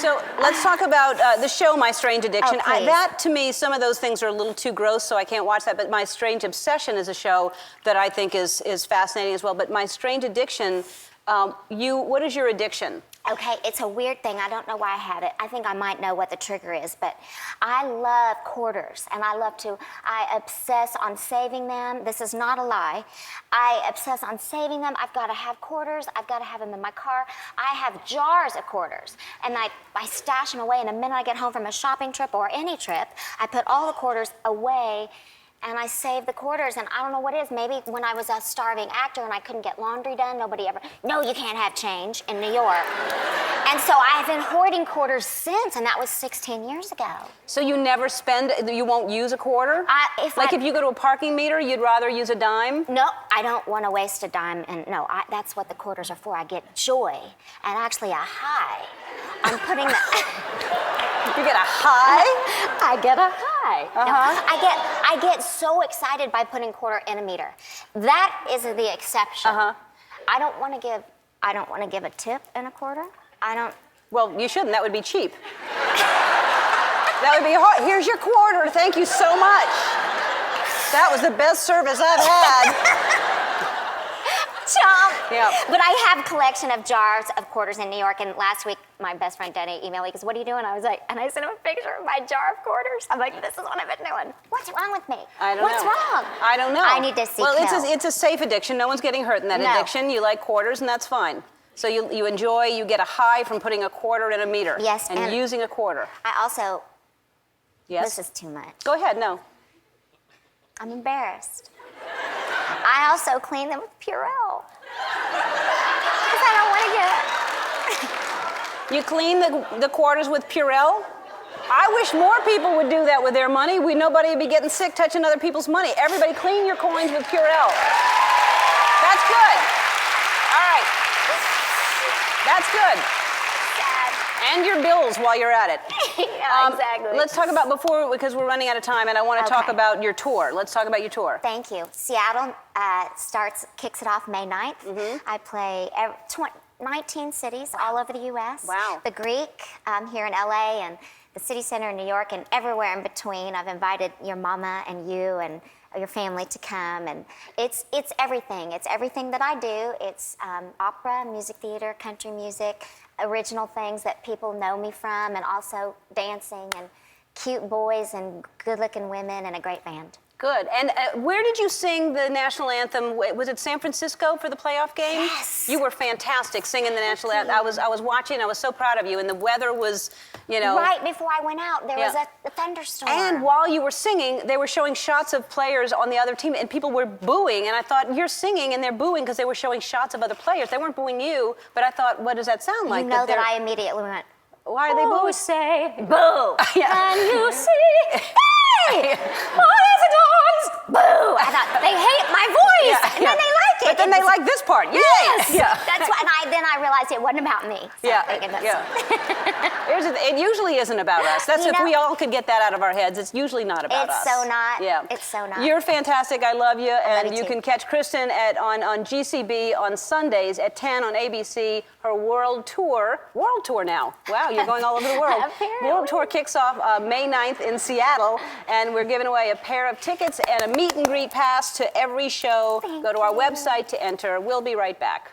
So let's talk about the show, My Strange Addiction. Oh, please. That, to me, some of those things are a little too gross, so I can't watch that. But My Strange Obsession is a show that I think is fascinating as well. But My Strange Addiction, what is your addiction? Okay, it's a weird thing. I don't know why I have it. I think I might know what the trigger is, but I love quarters, and I obsess on saving them. This is not a lie. I obsess on saving them. I've got to have quarters. I've got to have them in my car. I have jars of quarters, and I stash them away, and the minute I get home from a shopping trip or any trip, I put all the quarters away, and I save the quarters, and I don't know what it is. Maybe when I was a starving actor and I couldn't get laundry done, no, you can't have change in New York. And so I've been hoarding quarters since, and that was 16 years ago. So you never spend, you won't use a quarter? If you go to a parking meter, you'd rather use a dime? No, I don't want to waste a dime, and no, that's what the quarters are for. I get joy, and actually a high. I'm putting the... You get a high? I get a high. Uh-huh. I get so excited by putting quarter in a meter. That is the exception. Uh-huh. I don't want to give a tip in a quarter. Well, you shouldn't. That would be cheap. That would be hard. Here's your quarter. Thank you so much. That was the best service I've had. Chomp. Yeah. But I have a collection of jars of quarters in New York, and last week my best friend Denny emailed me, goes, "What are you doing?" I was like, and I sent him a picture of my jar of quarters. I'm like, this is what I've been doing. What's wrong with me? What's wrong? I don't know. I need to seek help. It's a safe addiction. No one's getting hurt in that addiction. You like quarters, and that's fine. So you enjoy, you get a high from putting a quarter in a meter. Yes. And using a quarter. I also, yes. This is too much. Go ahead, no. I'm embarrassed. I also clean them with Purell. Because I don't want to get... You clean the quarters with Purell? I wish more people would do that with their money. Nobody would be getting sick touching other people's money. Everybody clean your coins with Purell. That's good. All right. That's good. Sad. And your bills while you're at it. Yeah, exactly. Let's talk about because we're running out of time, and I want to talk about your tour. Let's talk about your tour. Thank you. Seattle kicks it off May 9th. Mm-hmm. I play 19 cities all over the U.S. Wow. The Greek here in L.A. and the City Center in New York and everywhere in between. I've invited your mama and you and your family to come, and it's everything. It's everything that I do. It's opera, music theater, country music, original things that people know me from, and also dancing and cute boys and good-looking women and a great band. Good. And where did you sing the national anthem? Was it San Francisco for the playoff game? Yes. You were fantastic singing the national anthem. I was watching. I was so proud of you. And the weather was, Right before I went out, there was a thunderstorm. And while you were singing, they were showing shots of players on the other team, and people were booing. And I thought, you're singing, and they're booing because they were showing shots of other players. They weren't booing you, but I thought, what does that sound like? You know that I immediately went, why are they booing? Say boo. Yeah. Can you see? Hey! Boys and dogs! Boo! I thought, they hate my voice! And then they like it. But then they like this part. Yay! Yes! Yeah. That's why, and then I realized it wasn't about me. So It usually isn't about us. That's if we all could get that out of our heads. It's usually not about us. It's so not. Yeah. It's so not. You're fantastic. I love you. And you too. can catch Kristin on GCB on Sundays at 10 on ABC. Her world tour now. Wow, you're going all over the world. World tour kicks off May 9th in Seattle, and we're giving away a pair of tickets and a meet and greet pass to every show. Go to our website to enter. We'll be right back.